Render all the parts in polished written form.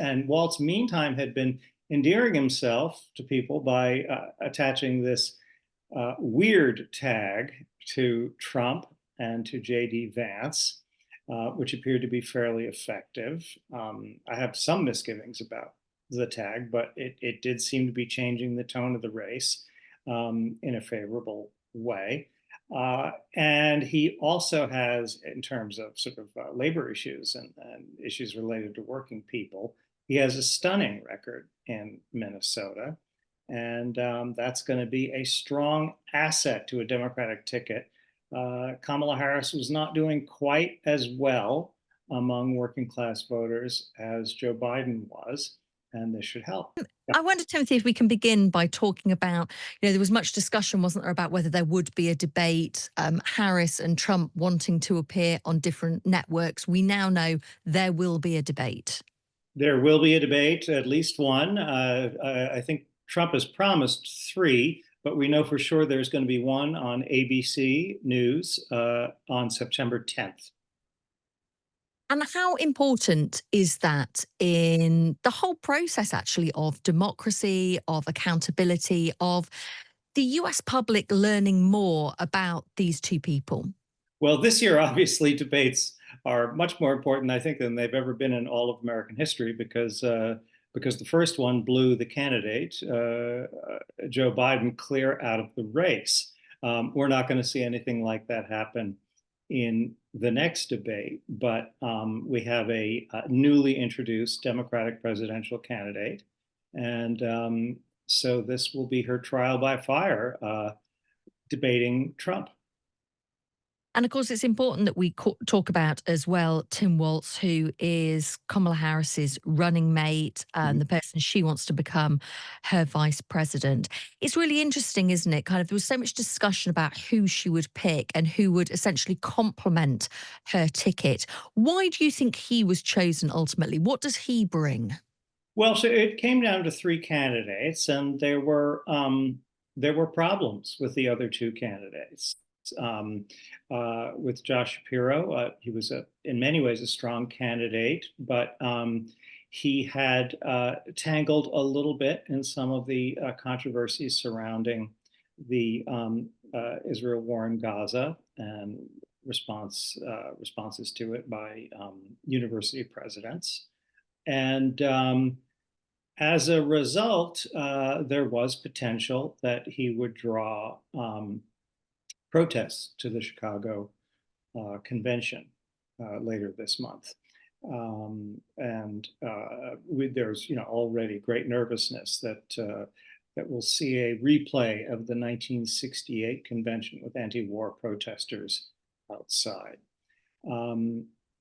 And Walz, meantime, had been endearing himself to people by attaching this weird tag to Trump and to J.D. Vance, which appeared to be fairly effective. I have some misgivings about the tag, but it did seem to be changing the tone of the race in a favorable way. And he also has, in terms of sort of labor issues and issues related to working people, he has a stunning record in Minnesota. And that's going to be a strong asset to a Democratic ticket. Kamala Harris was not doing quite as well among working class voters as Joe Biden was, and this should help. I wonder, Timothy, if we can begin by talking about, there was much discussion, wasn't there, about whether there would be a debate, Harris and Trump wanting to appear on different networks. We now know there will be a debate. There will be a debate, at least one. I think Trump has promised three, but we know for sure there's going to be one on ABC News on September 10th. And how important is that in the whole process, actually, of democracy, of accountability, of the US public learning more about these two people? Well, this year, obviously, debates are much more important, I think, than they've ever been in all of American history because the first one blew the candidate, Joe Biden, clear out of the race. We're not going to see anything like that happen in the next debate, but we have a newly introduced Democratic presidential candidate. And so this will be her trial by fire, debating Trump. And of course, it's important that we talk about as well Tim Walz, who is Kamala Harris's running mate and the person she wants to become her vice president. It's really interesting, isn't it? Kind of, there was so much discussion about who she would pick and who would essentially complement her ticket. Why do you think he was chosen ultimately? What does he bring? Well, so it came down to three candidates, and there were problems with the other two candidates. With Josh Shapiro, he was in many ways a strong candidate, but he had tangled a little bit in some of the controversies surrounding the Israel war in Gaza and responses to it by university presidents. And as a result, there was potential that he would draw protests to the Chicago convention later this month. There's already great nervousness that we'll see a replay of the 1968 convention with anti-war protesters outside.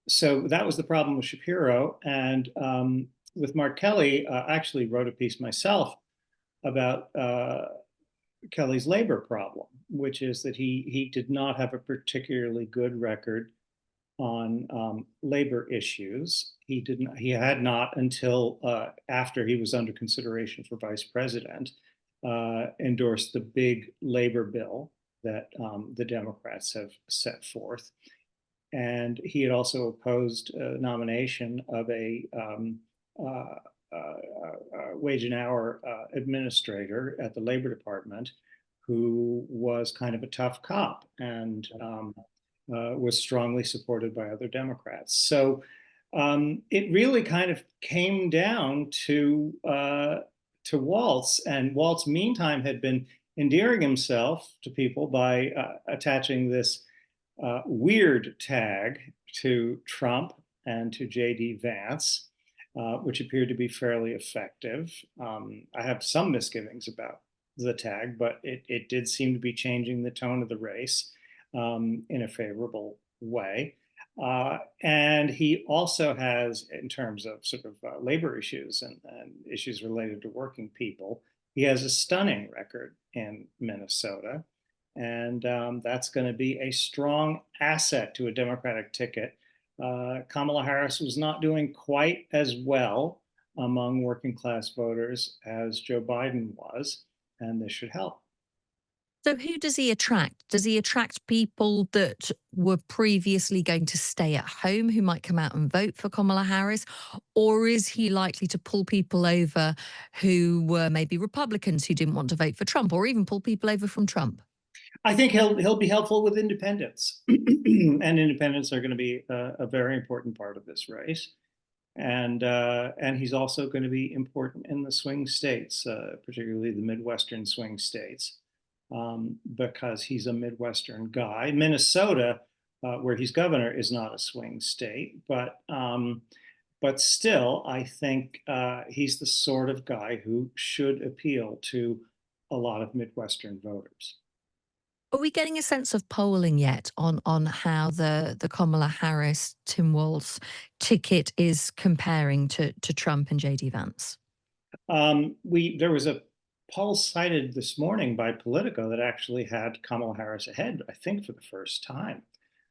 So that was the problem with Shapiro. And with Mark Kelly, I actually wrote a piece myself about Kelly's labor problem, which is that he did not have a particularly good record on labor issues. He had not until after he was under consideration for vice president endorsed the big labor bill that the Democrats have set forth. And he had also opposed a nomination of a wage and hour administrator at the Labor Department who was kind of a tough cop and was strongly supported by other Democrats. So it really kind of came down to Walz, and Walz, meantime, had been endearing himself to people by attaching this weird tag to Trump and to J.D. Vance, which appeared to be fairly effective. I have some misgivings about the tag, but it did seem to be changing the tone of the race in a favorable way. And he also has, in terms of sort of labor issues and issues related to working people, he has a stunning record in Minnesota. And that's going to be a strong asset to a Democratic ticket. Kamala Harris was not doing quite as well among working class voters as Joe Biden was, and this should help. So who does he attract? Does he attract people that were previously going to stay at home who might come out and vote for Kamala Harris? Or is he likely to pull people over who were maybe Republicans who didn't want to vote for Trump, or even pull people over from Trump? I think he'll be helpful with independents, and independents are going to be a very important part of this race. And he's also going to be important in the swing states, particularly the Midwestern swing states, because he's a Midwestern guy. Minnesota, where he's governor, is not a swing state, but still, I think he's the sort of guy who should appeal to a lot of Midwestern voters. Are we getting a sense of polling yet on how the Kamala Harris Tim Walz ticket is comparing to Trump and JD Vance? There was a poll cited this morning by Politico that actually had Kamala Harris ahead, I think, for the first time.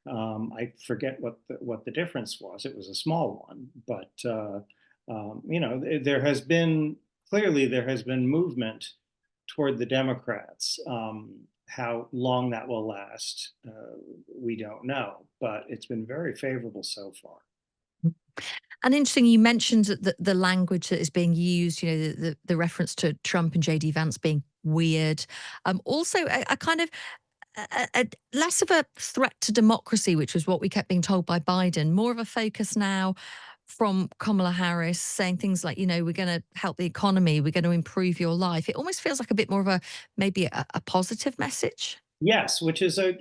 I forget what the difference was. It was a small one, but there has been movement toward the Democrats. How long that will last, we don't know, but it's been very favorable so far. And interesting, you mentioned the language that is being used, the reference to Trump and JD Vance being weird. Also, a kind of less of a threat to democracy, which was what we kept being told by Biden, more of a focus now from Kamala Harris saying things like, we're going to help the economy, we're going to improve your life. It almost feels like a bit more of maybe a positive message. Yes, which is a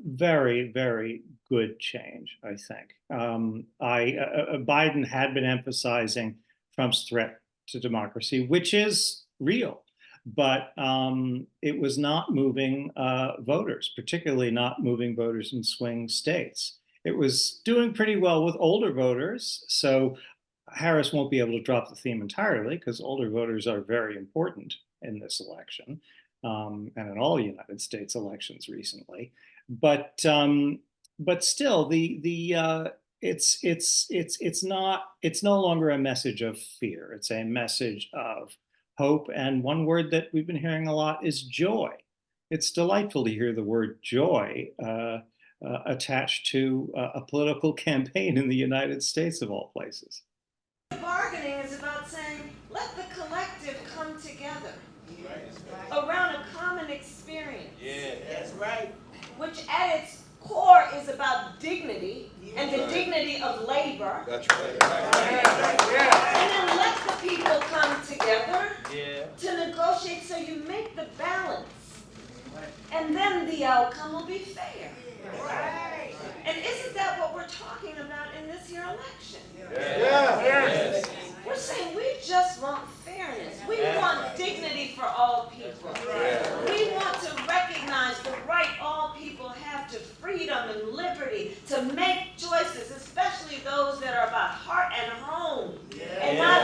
very, very good change, I think. Biden had been emphasizing Trump's threat to democracy, which is real, but it was not moving voters, particularly not moving voters in swing states. It was doing pretty well with older voters, so Harris won't be able to drop the theme entirely because older voters are very important in this election, and in all United States elections recently. But still, it's no longer a message of fear. It's a message of hope. And one word that we've been hearing a lot is joy. It's delightful to hear the word joy attached to a political campaign in the United States, of all places. Bargaining is about saying, let the collective come together around a common experience. Yeah, that's right. Which at its core is about dignity and the dignity of labor. That's right. And then let the people come together to negotiate so you make the balance. And then the outcome will be fair. Right. And isn't that what we're talking about in this year election? Yes. We're saying we just want fairness. We want dignity for all people. We want to recognize the right all people have to freedom and liberty, to make choices, especially those that are about heart and home, and not